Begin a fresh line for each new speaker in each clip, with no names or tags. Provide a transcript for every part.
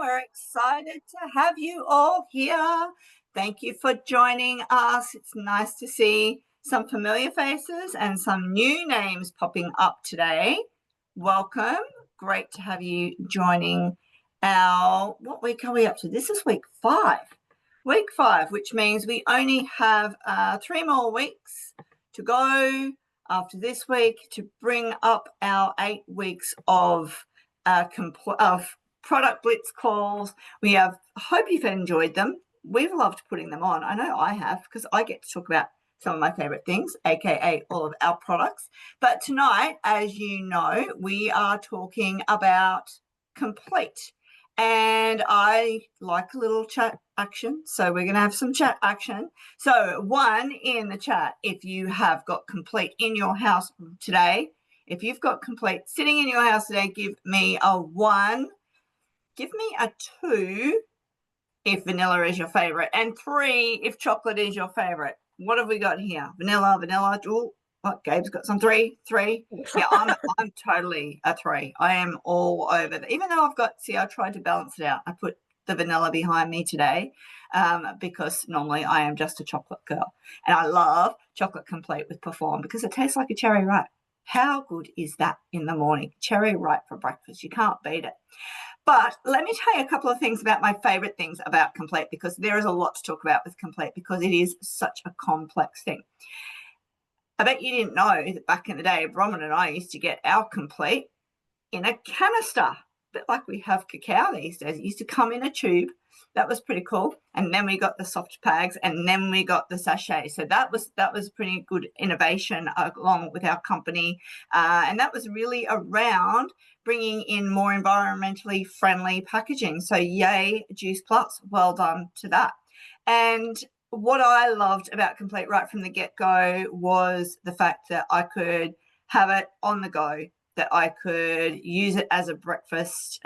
We're excited to have you all here. Thank you for joining us. It's nice to see some familiar faces and some new names popping up today. Welcome. Great to have you joining what week are we up to? This is week 5. Week 5, which means we only have 3 more weeks to go after this week to bring up our 8 weeks of product blitz calls. I hope you've enjoyed them. We've loved putting them on. I know I have, because I get to talk about some of my favorite things, aka all of our products. But tonight, as you know, we are talking about Complete. And I like a little chat action, so we're going to have some chat action. So 1 in the chat, if you have got Complete in your house today. If you've got Complete sitting in your house today, give me a 1. Give me a 2 if vanilla is your favorite, and 3 if chocolate is your favorite. What have we got here? Vanilla. Oh, what? Gabe's got some 3. Yeah, I'm totally a 3. I am all over that. Even though I tried to balance it out. I put the vanilla behind me today because normally I am just a chocolate girl, and I love chocolate Complete with Perform because it tastes like a cherry ripe. How good is that in the morning? Cherry ripe for breakfast. You can't beat it. But let me tell you a couple of things about my favorite things about Complete, because there is a lot to talk about with Complete because it is such a complex thing. I bet you didn't know that back in the day, Bronwyn and I used to get our Complete in a canister, a bit like we have cacao these days. It used to come in a tube. That was pretty cool. And then we got the soft bags, and then we got the sachet. So that was pretty good innovation along with our company. And that was really around bringing in more environmentally friendly packaging. So yay, Juice Plus. Well done to that. And what I loved about Complete right from the get-go was the fact that I could have it on the go, that I could use it as a breakfast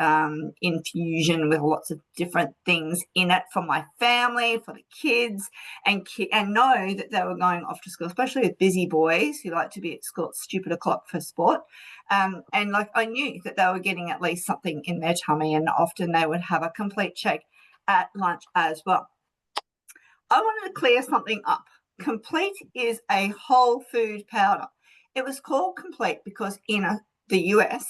infusion with lots of different things in it for my family, for the kids, and know that they were going off to school, especially with busy boys who like to be at school at stupid o'clock for sport. And like I knew that they were getting at least something in their tummy, and often they would have a Complete shake at lunch as well. I wanted to clear something up. Complete is a whole food powder. It was called Complete because in the US,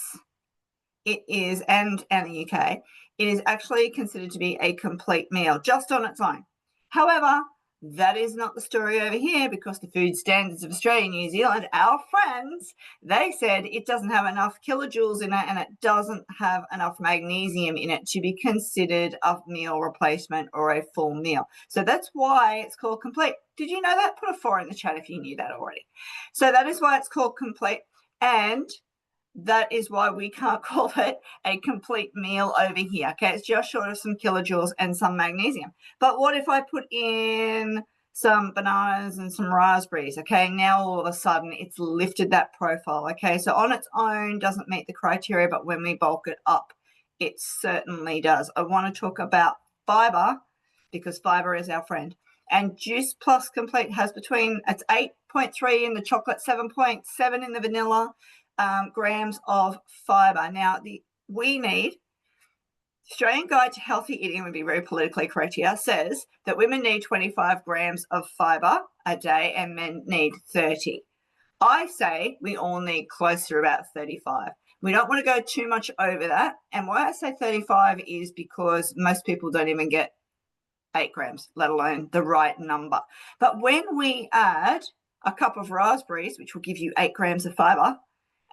it is, and the UK, it is actually considered to be a complete meal just on its own. However, that is not the story over here, because the food standards of Australia and New Zealand, our friends, they said it doesn't have enough kilojoules in it and it doesn't have enough magnesium in it to be considered a meal replacement or a full meal. So that's why it's called Complete. Did you know that? Put a 4 in the chat if you knew that already. So that is why it's called Complete, and that is why we can't call it a complete meal over here. Okay, it's just short of some kilojoules and some magnesium. But what if I put in some bananas and some raspberries? Okay, now all of a sudden it's lifted that profile. Okay, so on its own doesn't meet the criteria, but when we bulk it up, it certainly does. I want to talk about fiber because fiber is our friend. And Juice Plus Complete has it's 8.3 in the chocolate, 7.7 in the vanilla. Grams of fiber. Now, we need, Australian Guide to Healthy Eating, would be very politically correct here, says that women need 25 grams of fiber a day and men need 30. I say we all need close to about 35. We don't want to go too much over that. And why I say 35 is because most people don't even get 8 grams, let alone the right number. But when we add a cup of raspberries, which will give you 8 grams of fiber,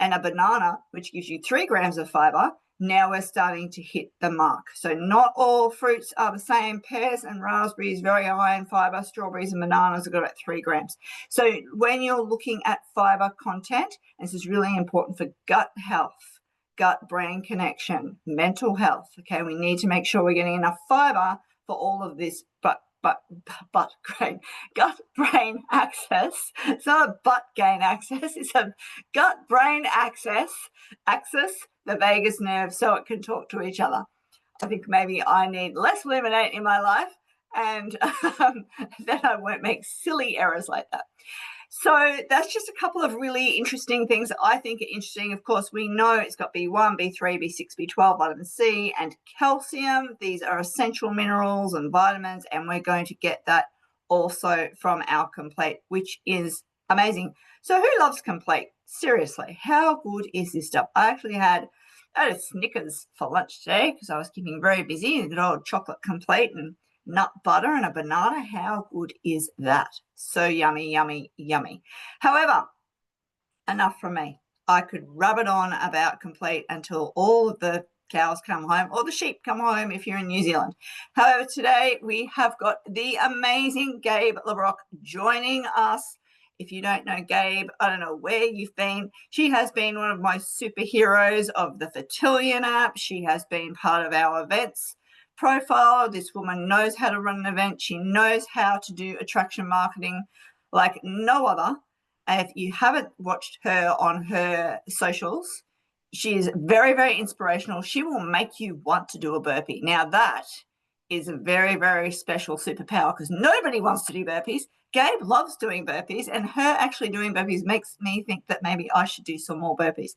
and a banana, which gives you 3 grams of fiber, now we're starting to hit the mark. So not all fruits are the same. Pears and raspberries, very high in fiber. Strawberries and bananas have got about 3 grams. So when you're looking at fiber content, this is really important for gut health, gut-brain connection, mental health. Okay, we need to make sure we're getting enough fiber for all of this, gut-brain access. It's not a butt gain access, it's a gut-brain access, the vagus nerve, so it can talk to each other. I think maybe I need less luminate in my life, and then I won't make silly errors like that. So that's just a couple of really interesting things that I think are interesting. Of course, we know it's got B1, B3, B6, B12, vitamin C, and calcium. These are essential minerals and vitamins, and we're going to get that also from our Complete, which is amazing. So who loves Complete? Seriously, how good is this stuff? I had a Snickers for lunch today because I was keeping very busy. A good old chocolate Complete and nut butter and a banana. How good is that? So yummy, yummy, yummy. However, enough from me. I could rub it on about Complete until all of the cows come home or the sheep come home if you're in New Zealand. However, today we have got the amazing Gabe LeBrocq joining us. If you don't know Gabe, I don't know where you've been. She has been one of my superheroes of the Fertillion app. She has been part of our events profile. This woman knows how to run an event. She knows how to do attraction marketing like no other. If you haven't watched her on her socials, she is very, very inspirational. She will make you want to do a burpee. Now, that is a very, very special superpower because nobody wants to do burpees. Gabe loves doing burpees, and her actually doing burpees makes me think that maybe I should do some more burpees.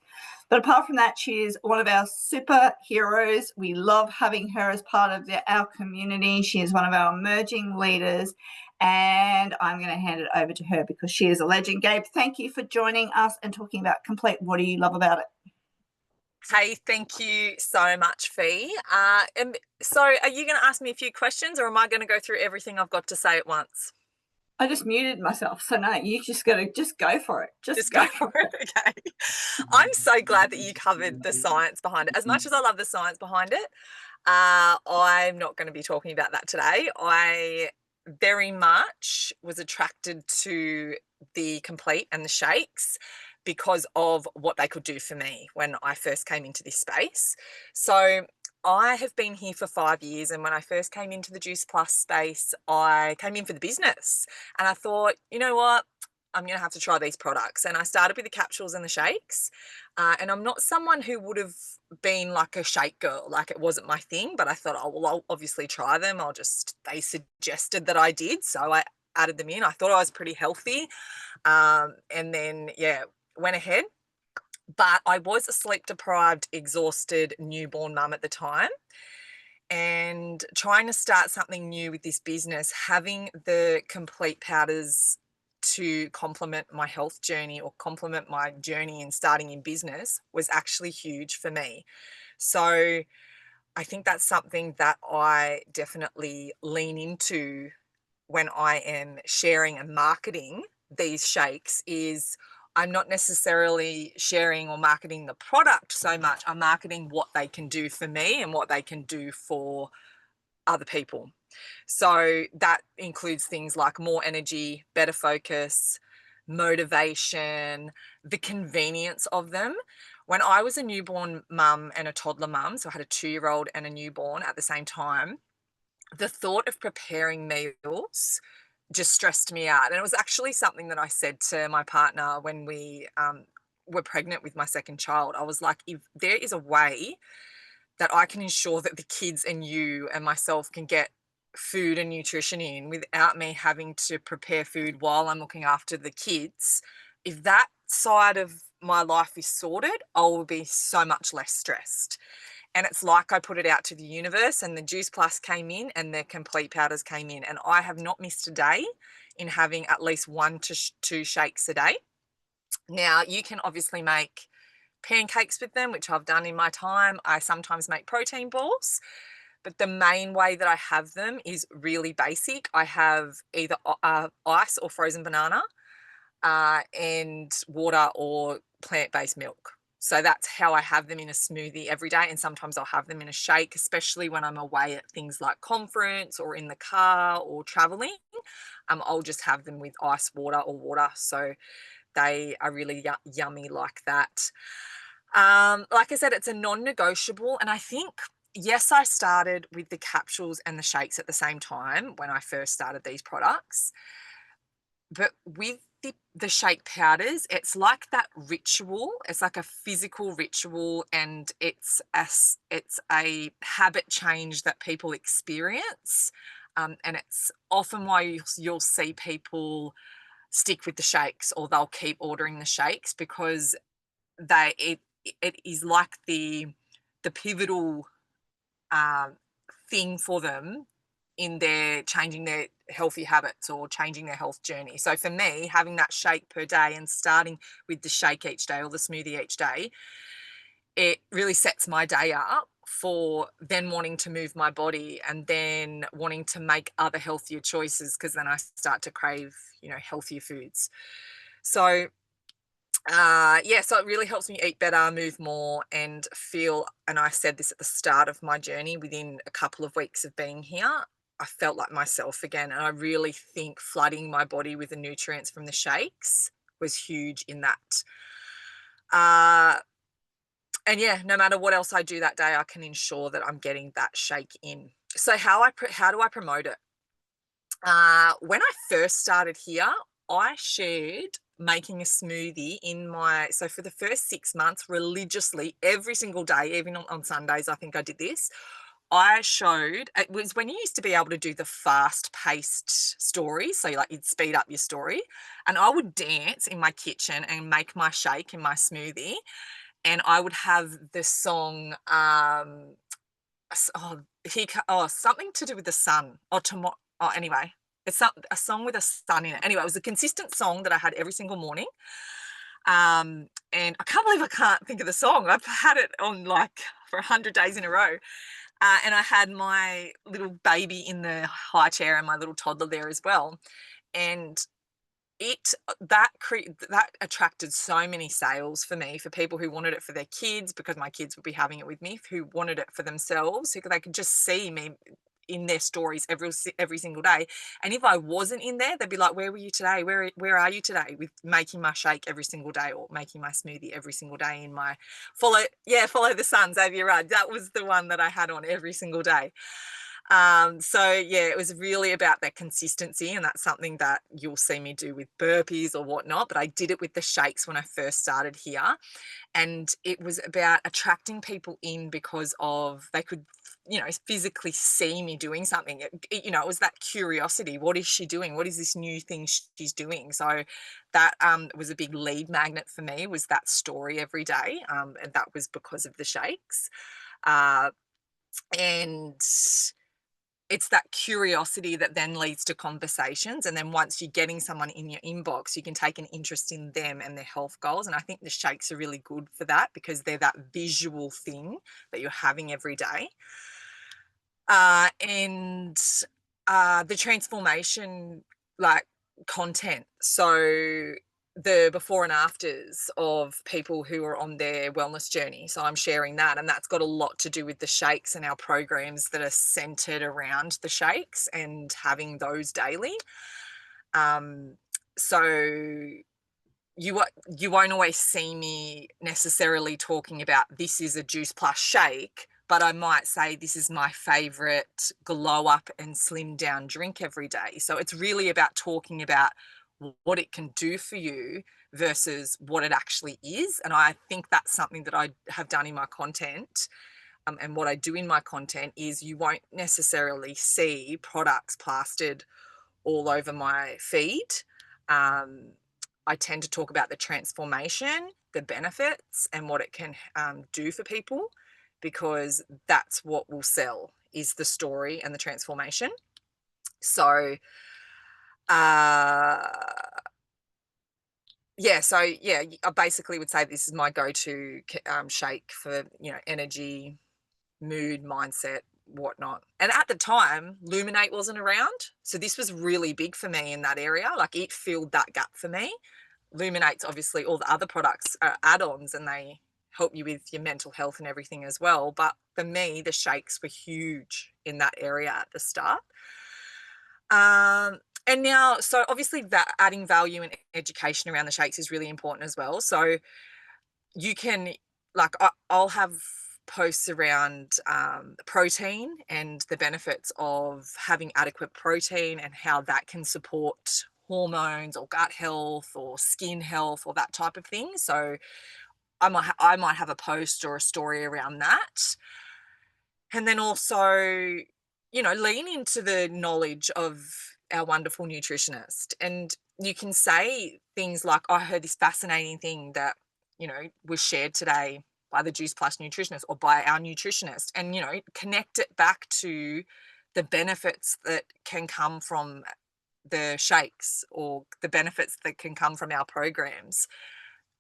But apart from that, she is one of our superheroes. We love having her as part of our community. She is one of our emerging leaders, and I'm going to hand it over to her because she is a legend. Gabe, thank you for joining us and talking about Complete. What do you love about it?
Hey, thank you so much, Fee. So are you going to ask me a few questions, or am I going to go through everything I've got to say at once?
I just muted myself. So no, you just got to just go for it.
Just go for it. Okay. I'm so glad that you covered the science behind it. As much as I love the science behind it, I'm not going to be talking about that today. I very much was attracted to the Complete and the shakes because of what they could do for me when I first came into this space. So I have been here for 5 years, and when I first came into the Juice Plus space, I came in for the business, and I thought, you know what? I'm going to have to try these products. And I started with the capsules and the shakes. And I'm not someone who would have been like a shake girl, like it wasn't my thing, but I thought, oh, well, I'll obviously try them. They suggested that I did. So I added them in. I thought I was pretty healthy. And then, yeah, went ahead. But I was a sleep deprived, exhausted newborn mum at the time. And trying to start something new with this business, having the Complete powders to complement my health journey or complement my journey in starting in business was actually huge for me. So I think that's something that I definitely lean into when I am sharing and marketing these shakes. Is I'm not necessarily sharing or marketing the product so much. I'm marketing what they can do for me and what they can do for other people. So that includes things like more energy, better focus, motivation, the convenience of them. When I was a newborn mum and a toddler mum, so I had a 2-year-old and a newborn at the same time, the thought of preparing meals just stressed me out. And it was actually something that I said to my partner when we were pregnant with my second child. I was like, if there is a way that I can ensure that the kids and you and myself can get food and nutrition in without me having to prepare food while I'm looking after the kids, if that side of my life is sorted, I will be so much less stressed. And it's like I put it out to the universe, and the Juice Plus came in and the Complete powders came in, and I have not missed a day in having at least 1 to 2 shakes a day. Now, you can obviously make pancakes with them, which I've done in my time. I sometimes make protein balls, but the main way that I have them is really basic. I have either ice or frozen banana and water or plant-based milk. So that's how I have them in a smoothie every day. And sometimes I'll have them in a shake, especially when I'm away at things like conference or in the car or traveling. I'll just have them with ice water or water. So they are really yummy like that. Like I said, it's a non-negotiable. And I think, yes, I started with the capsules and the shakes at the same time when I first started these products. But with the shake powders, it's like that ritual. It's like a physical ritual, and it's a habit change that people experience. And it's often why you'll see people stick with the shakes, or they'll keep ordering the shakes because it is like the pivotal thing for them in their changing their healthy habits or changing their health journey. So for me, having that shake per day and starting with the shake each day or the smoothie each day, it really sets my day up for then wanting to move my body and then wanting to make other healthier choices, because then I start to crave, healthier foods. So yeah, so it really helps me eat better, move more, and feel, and I said this at the start of my journey, within a couple of weeks of being here, I felt like myself again. And I really think flooding my body with the nutrients from the shakes was huge in that. And yeah, no matter what else I do that day, I can ensure that I'm getting that shake in. So how do I promote it? When I first started here, I shared making a smoothie so for the first 6 months, religiously, every single day, even on Sundays, I think I did this. I showed, it was when you used to be able to do the fast paced stories. So like you'd speed up your story, and I would dance in my kitchen and make my shake in my smoothie. And I would have the song, something to do with the sun, or tomorrow. Oh, anyway, it's a song with a sun in it. Anyway, it was a consistent song that I had every single morning. And I can't believe I can't think of the song. I've had it on like for 100 days in a row. And I had my little baby in the high chair and my little toddler there as well. And that attracted so many sales for me, for people who wanted it for their kids, because my kids would be having it with me, who wanted it for themselves, who they could just see me in their stories every single day. And if I wasn't in there, they'd be like, where were you today? Where are you today? With making my shake every single day, or making my smoothie every single day in my follow the sun, Xavier Rudd. That was the one that I had on every single day. So yeah, it was really about that consistency, and that's something that you'll see me do with burpees or whatnot, but I did it with the shakes when I first started here. And it was about attracting people in because of, they could, physically see me doing something. It was that curiosity. What is she doing? What is this new thing she's doing? So that was a big lead magnet for me, was that story every day. And that was because of the shakes. And it's that curiosity that then leads to conversations. And then once you're getting someone in your inbox, you can take an interest in them and their health goals. And I think the shakes are really good for that, because they're that visual thing that you're having every day. And the transformation, like, content. So the before and afters of people who are on their wellness journey. So I'm sharing that, and that's got a lot to do with the shakes and our programs that are centered around the shakes and having those daily. So you won't always see me necessarily talking about, this is a juice plus shake, but I might say, this is my favorite glow up and slim down drink every day. So it's really about talking about what it can do for you versus what it actually is. And I think that's something that I have done in my content. And what I do in my content is, you won't necessarily see products plastered all over my feed. I tend to talk about the transformation, the benefits, and what it can do for people, because that's what will sell, is the story and the transformation. So I basically would say this is my go-to shake for, energy, mood, mindset, whatnot. And at the time, Luminate wasn't around, so this was really big for me in that area. Like, it filled that gap for me. Luminate's obviously, all the other products are add-ons, and they help you with your mental health and everything as well. But for me, the shakes were huge in that area at the start. And now, so obviously that adding value and education around the shakes is really important as well. So you can, like, I'll have posts around protein and the benefits of having adequate protein, and how that can support hormones or gut health or skin health or that type of thing. So I might have a post or a story around that. And then also, lean into the knowledge of our wonderful nutritionist. And you can say things like, I heard this fascinating thing that, was shared today by the Juice Plus nutritionist or by our nutritionist, and, connect it back to the benefits that can come from the shakes or the benefits that can come from our programs,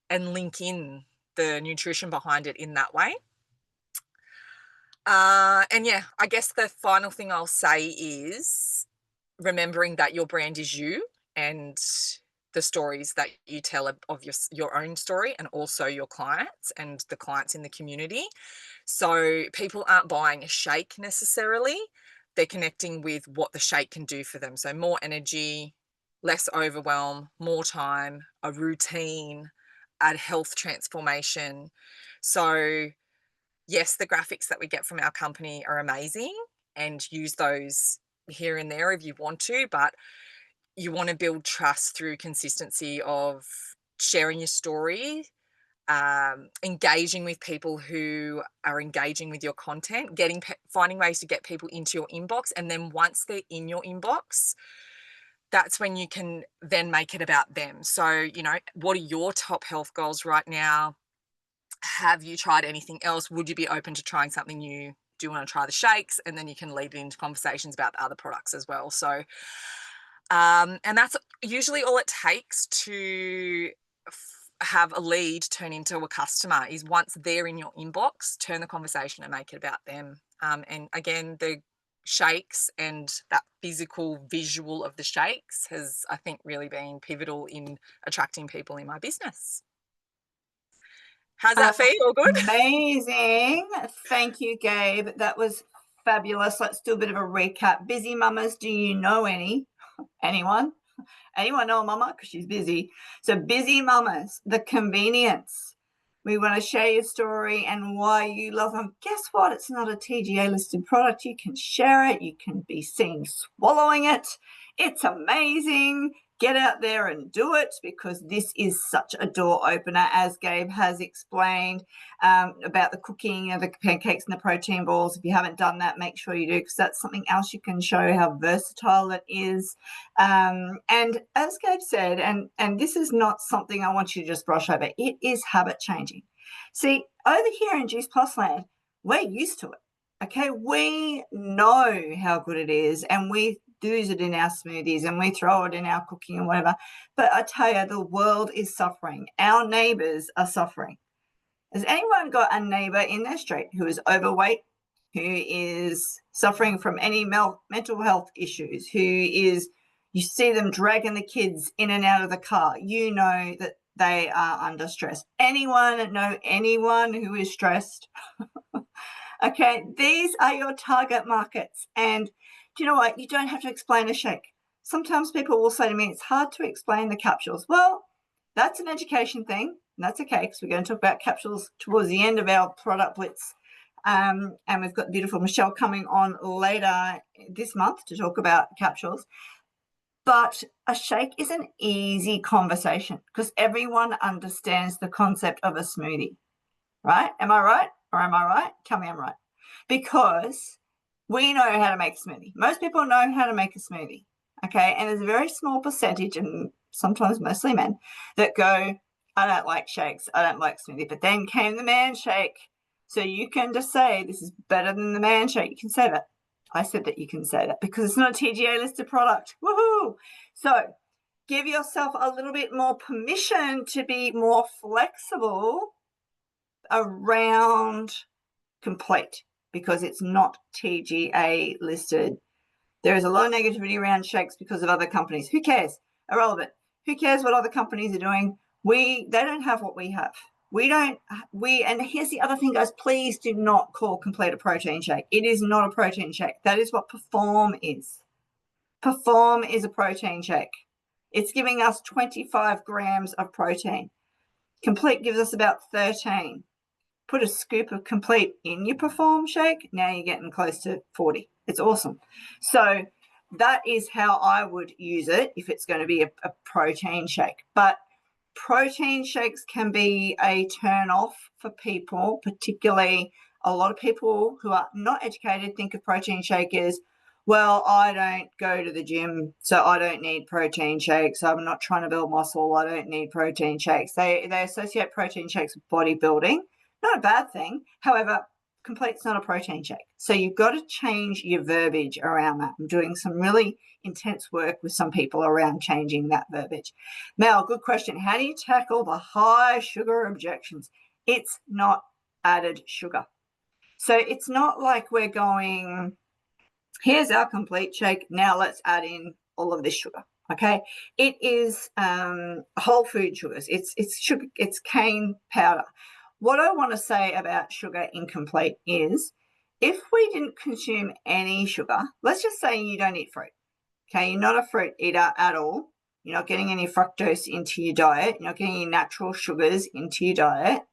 and link in the nutrition behind it in that way. And yeah, I guess the final thing I'll say is remembering that your brand is you, and the stories that you tell of your own story, and also your clients and the clients in the community. So people aren't buying a shake necessarily. They're connecting with what the shake can do for them. So more energy, less overwhelm, more time, a routine, a health transformation. So yes, the graphics that we get from our company are amazing, and use those here and there if you want to, but you want to build trust through consistency of sharing your story, engaging with people who are engaging with your content, finding ways to get people into your inbox. And then once they're in your inbox, that's when you can then make it about them. So, what are your top health goals right now? Have you tried anything else? Would you be open to trying something new? Do you want to try the shakes? And then you can lead into conversations about the other products as well. So, and that's usually all it takes to have a lead turn into a customer, is once they're in your inbox, turn the conversation and make it about them. And again, the shakes and that physical visual of the shakes has, I think, really been pivotal in attracting people in my business. How's that feel? All good?
Amazing. Thank you, Gabe. That was fabulous. Let's do a bit of a recap. Busy mamas, do you know anyone? Anyone know a mama? Because she's busy. So busy mamas, the convenience. We want to share your story and why you love them. Guess what? It's not a TGA listed product. You can share it. You can be seen swallowing it. It's amazing. Get out there and do it, because this is such a door opener, as Gabe has explained about the cooking of the pancakes and the protein balls. If you haven't done that, make sure you do, because that's something else you can show how versatile it is. And as Gabe said, and this is not something I want you to just brush over, it is habit changing. See, over here in Juice Plus land, we're used to it. Okay, we know how good it is, and we use it in our smoothies and we throw it in our cooking and whatever. But I tell you, the world is suffering. Our neighbors are suffering. Has anyone got a neighbor in their street who is overweight, who is suffering from any mental health issues, you see them dragging the kids in and out of the car, you know that they are under stress. Anyone know anyone who is stressed? Okay, these are your target markets. And do you know what? You don't have to explain a shake. Sometimes people will say to me, it's hard to explain the capsules. Well, that's an education thing, and that's okay, because we're going to talk about capsules towards the end of our product blitz. And we've got beautiful Michelle coming on later this month to talk about capsules. But a shake is an easy conversation because everyone understands the concept of a smoothie, right? Am I right? Or am I right? Tell me I'm right. Because we know how to make a smoothie. Most people know how to make a smoothie, okay? And there's a very small percentage, and sometimes mostly men, that go, I don't like shakes, I don't like smoothie. But then came the man shake. So you can just say, this is better than the man shake. You can say that. I said that you can say that because it's not a TGA listed product. Woohoo! So give yourself a little bit more permission to be more flexible around complete, because it's not TGA listed. There is a lot of negativity around shakes because of other companies. Who cares? Irrelevant. Who cares what other companies are doing? They don't have what we have. And here's the other thing, guys, please do not call Complete a protein shake. It is not a protein shake. That is what Perform is. Perform is a protein shake. It's giving us 25 grams of protein. Complete gives us about 13. Put a scoop of Complete in your Perform shake, now you're getting close to 40. It's awesome. So that is how I would use it if it's going to be a protein shake. But protein shakes can be a turn off for people, particularly a lot of people who are not educated think of protein shake as, well, I don't go to the gym, so I don't need protein shakes. I'm not trying to build muscle. I don't need protein shakes. They associate protein shakes with bodybuilding. Not a bad thing. However, complete's not a protein shake. So you've got to change your verbiage around that. I'm doing some really intense work with some people around changing that verbiage. Mel, good question. How do you tackle the high sugar objections? It's not added sugar. So it's not like we're going, here's our complete shake, now let's add in all of this sugar. Okay, it is whole food sugars. It's sugar. It's cane powder. What I want to say about sugar incomplete is, if we didn't consume any sugar, let's just say you don't eat fruit. Okay, you're not a fruit eater at all. You're not getting any fructose into your diet. You're not getting any natural sugars into your diet,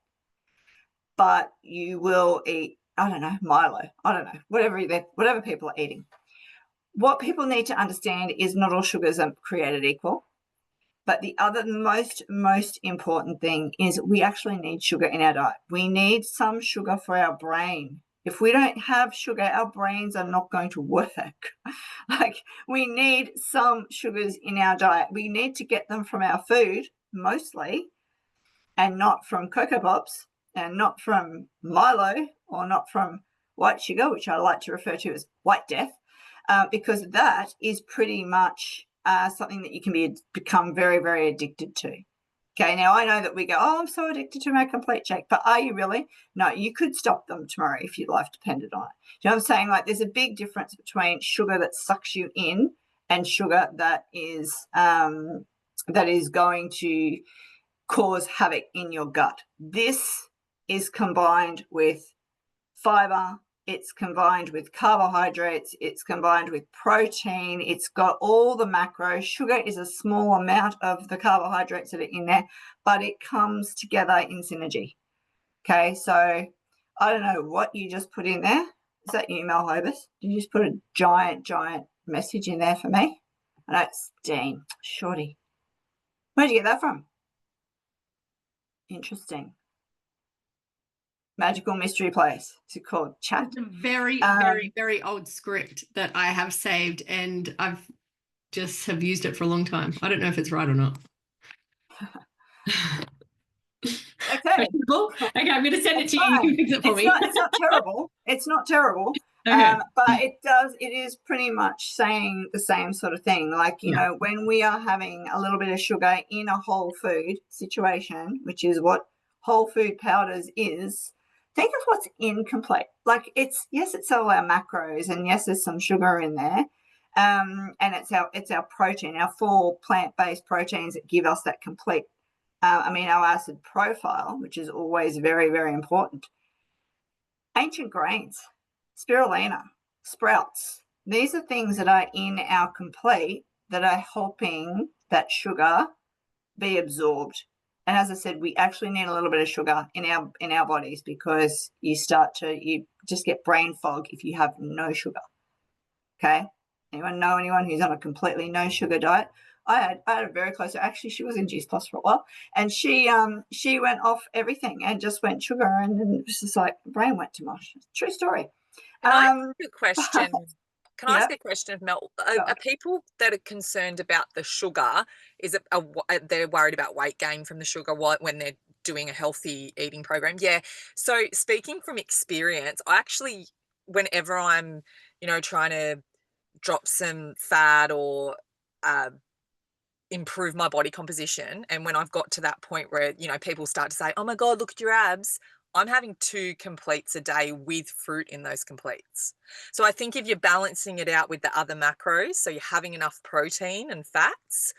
but you will eat, I don't know, Milo. I don't know, whatever people are eating. What people need to understand is not all sugars are created equal. But the other most important thing is we actually need sugar in our diet. We need some sugar for our brain. If we don't have sugar, our brains are not going to work. Like, we need some sugars in our diet. We need to get them from our food mostly, and not from Cocoa Pops, and not from Milo, or not from white sugar, which I like to refer to as white death, because that is pretty much something that you can become very, very addicted to. Okay, now I know that we go, oh, I'm so addicted to my complete shake, but are you really? No, you could stop them tomorrow if your life depended on it. You know what I'm saying? Like, there's a big difference between sugar that sucks you in and sugar that is going to cause havoc in your gut. This is combined with fiber, it's combined with carbohydrates, it's combined with protein, it's got all the macros. Sugar is a small amount of the carbohydrates that are in there, but it comes together in synergy. Okay, so I don't know what you just put in there. Is that you, Mel Hobus? Did you just put a giant message in there for me? I know it's Dean, shorty. Where'd you get that from? Interesting. Magical Mystery Place. Is it called Chat?
It's a very, very old script that I have saved, and I've just have used it for a long time. I don't know if it's right or not.
Okay.
Okay, I'm going to send it to you. You can fix it for me.
It's not terrible. It's not terrible.
Okay.
But it is pretty much saying the same sort of thing. Like, you know, when we are having a little bit of sugar in a whole food situation, which is what whole food powders is, think of what's incomplete. Like, it's all our macros, and yes, there's some sugar in there. And it's our protein, our 4 plant-based proteins that give us that complete amino acid profile, which is always very, very important. Ancient grains, spirulina, sprouts, these are things that are in our complete that are helping that sugar be absorbed. And as I said, we actually need a little bit of sugar in our bodies, because you just get brain fog if you have no sugar. Okay? Anyone know anyone who's on a completely no sugar diet? I had a very close, actually she was in Juice Plus for a while, and she went off everything and just went sugar, and then it was just like brain went to mush. True story.
Can I ask a question? Can I
Yeah.
ask a question of Mel?
Sure.
Are people that are concerned about the sugar, is it they're worried about weight gain from the sugar when they're doing a healthy eating program? Yeah. So speaking from experience, I actually, whenever I'm, trying to drop some fat or improve my body composition, and when I've got to that point where, people start to say, oh my God, look at your abs, I'm having 2 completes a day with fruit in those completes. So I think if you're balancing it out with the other macros, so you're having enough protein and fats,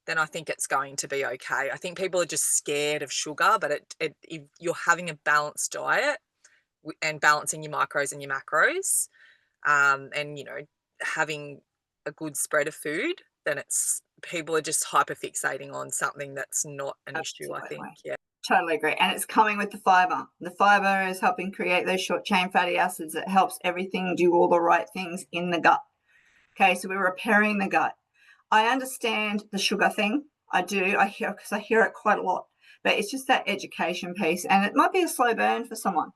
then I think it's going to be okay. I think people are just scared of sugar, but if you're having a balanced diet and balancing your micros and your macros, and, having a good spread of food, then people are just hyper fixating on something that's not an issue, I think. Yeah.
Totally agree. And it's coming with the fiber. The fiber is helping create those short chain fatty acids that helps everything do all the right things in the gut. Okay, so we're repairing the gut. I understand the sugar thing. I do. I hear it quite a lot. But it's just that education piece, and it might be a slow burn for someone.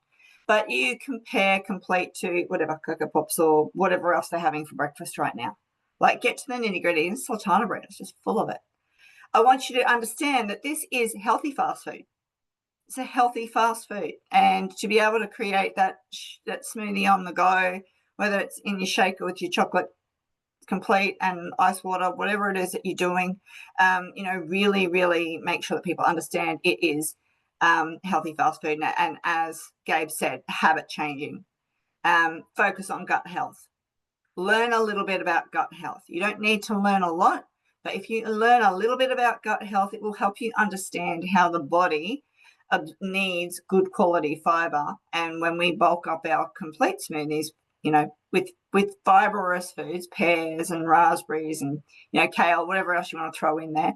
but you compare Complete to whatever, Cocoa Pops or whatever else they're having for breakfast right now. Like, get to the nitty-gritty, and sultana bread is just full of it. I want you to understand that this is healthy fast food. It's a healthy fast food, and to be able to create that smoothie on the go, whether it's in your shaker with your chocolate Complete and ice water, whatever it is that you're doing, really, really make sure that people understand it is healthy fast food. And as Gabe said, habit changing. Focus on gut health. Learn a little bit about gut health. You don't need to learn a lot, but if you learn a little bit about gut health, it will help you understand how the body needs good quality fiber. And when we bulk up our Complete smoothies, with fibrous foods, pears and raspberries and, kale, whatever else you want to throw in there,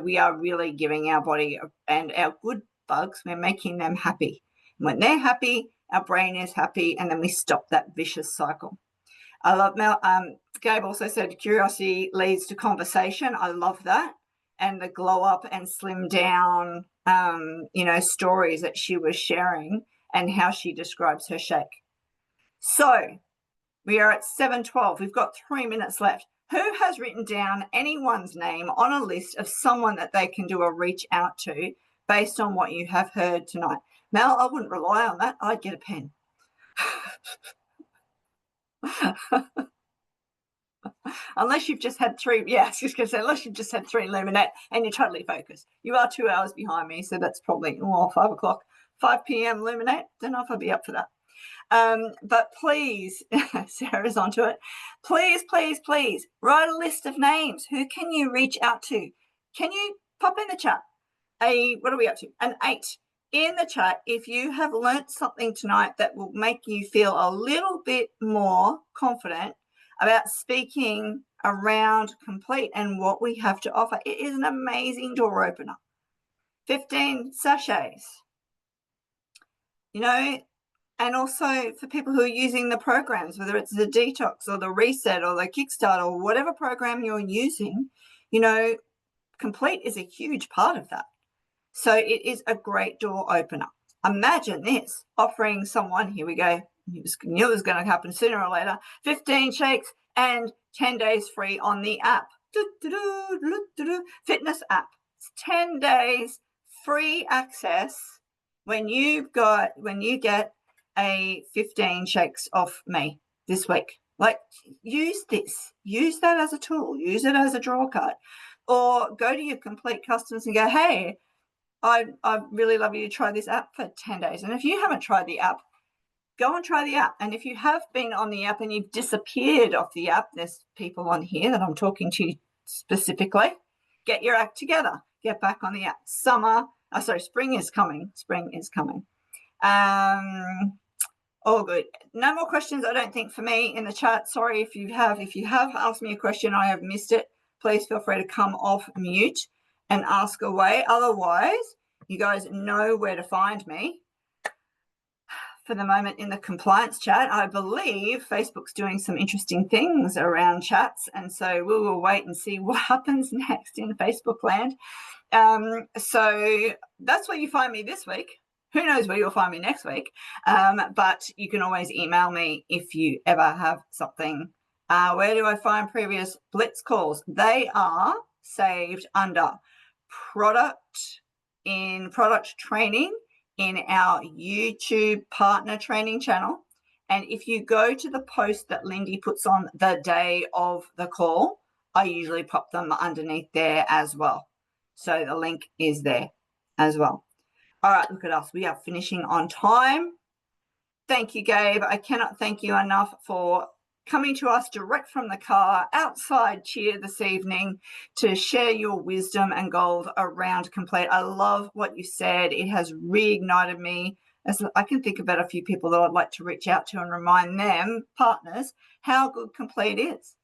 we are really giving our body and our good bugs, we're making them happy. When they're happy, our brain is happy, and then we stop that vicious cycle. I love Gabe also said curiosity leads to conversation. I love that. And the glow up and slim down, stories that she was sharing and how she describes her shake. So we are at 7:12. We've got 3 minutes left. Who has written down anyone's name on a list of someone that they can do a reach out to based on what you have heard tonight? Mel, I wouldn't rely on that. I'd get a pen. Unless you've just had three, I was just going to say, unless you've just had 3 Luminette and you're totally focused. You are 2 hours behind me, so that's probably 5 o'clock, 5 p.m. Luminette. Don't know if I'd be up for that. But please, Sarah's onto it. Please, please, please write a list of names. Who can you reach out to? Can you pop in the chat? What are we up to? An 8 in the chat if you have learnt something tonight that will make you feel a little bit more confident about speaking around Complete and what we have to offer. It is an amazing door opener. 15 sachets. And also for people who are using the programs, whether it's the Detox or the Reset or the Kickstart or whatever program you're using, Complete is a huge part of that. So it is a great door opener. Imagine this, offering someone, here we go, knew it was going to happen sooner or later, 15 shakes and 10 days free on the app. Fitness app. It's 10 days free access when you get a 15 shakes off me this week. Like, use that as a tool, use it as a draw card, or go to your Complete customers and go, hey, I'd really love you to try this app for 10 days. And if you haven't tried the app, go and try the app. And if you have been on the app and you've disappeared off the app, there's people on here that I'm talking to specifically. Get your act together. Get back on the app. Spring is coming. All good. No more questions, I don't think, for me in the chat. Sorry if you have. If you have asked me a question, I have missed it. Please feel free to come off mute and ask away. Otherwise, you guys know where to find me. For the moment in the compliance chat, I believe Facebook's doing some interesting things around chats, and so we will wait and see what happens next in Facebook land. So that's where you find me this week. Who knows where you'll find me next week? But you can always email me if you ever have something. Where do I find previous Blitz calls? They are saved under product training in our YouTube partner training channel. And if you go to the post that Lindy puts on the day of the call, I usually pop them underneath there as well. So the link is there as well. All right, look at us. We are finishing on time. Thank you, Gabe. I cannot thank you enough for coming to us direct from the car outside cheer this evening to share your wisdom and gold around Complete. I love what you said. It has reignited me. As I can think about a few people that I'd like to reach out to and remind them, partners, how good Complete is.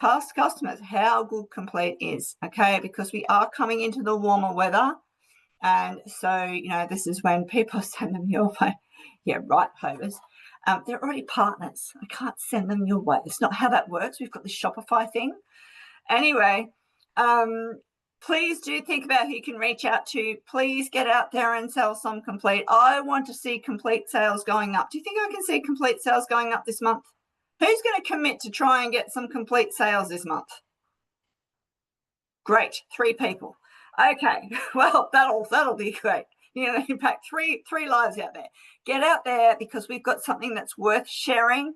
Past customers, how good Complete is, okay? Because we are coming into the warmer weather. And so, this is when people send them your way. Yeah, right, Hovers. They're already partners. I can't send them your way. It's not how that works. We've got the Shopify thing. Anyway, Please do think about who you can reach out to. Please get out there and sell some complete. I want to see complete sales going up. Do you think I can see complete sales going up this month? Who's going to commit to try and get some complete sales this month? Great, 3 people. Okay, well, that'll be great. You know, impact three lives out there. Get out there because we've got something that's worth sharing,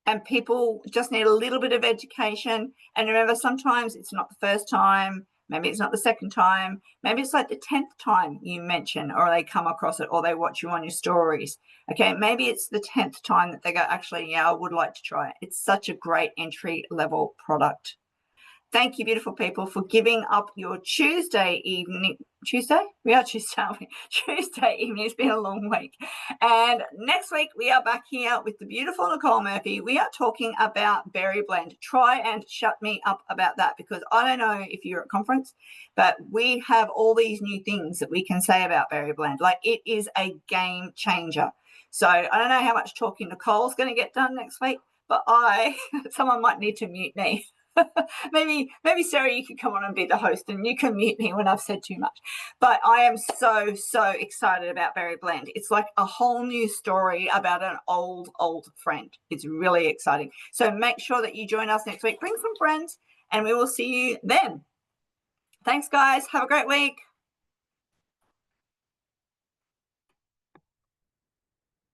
and people just need a little bit of education. And remember, sometimes it's not the first time. Maybe it's not the second time. Maybe it's like the 10th time you mention or they come across it or they watch you on your stories. Okay, maybe it's the 10th time that they go, actually, yeah, I would like to try it. It's such a great entry-level product. Thank you, beautiful people, for giving up your Tuesday evening. Tuesday? We are Tuesday, aren't we? Tuesday evening. It's been a long week. And next week, we are back here with the beautiful Nicole Murphy. We are talking about Berry Blend. Try and shut me up about that because I don't know if you're at conference, but we have all these new things that we can say about Berry Blend. Like, it is a game changer. So I don't know how much talking Nicole's going to get done next week, but someone might need to mute me. maybe Sarah, you can come on and be the host and you can mute me when I've said too much. But I am so excited about Berry Blend. It's like a whole new story about an old friend. It's really exciting. So make sure that you join us next week. Bring some friends and we will see you then. Thanks, guys. Have a great week.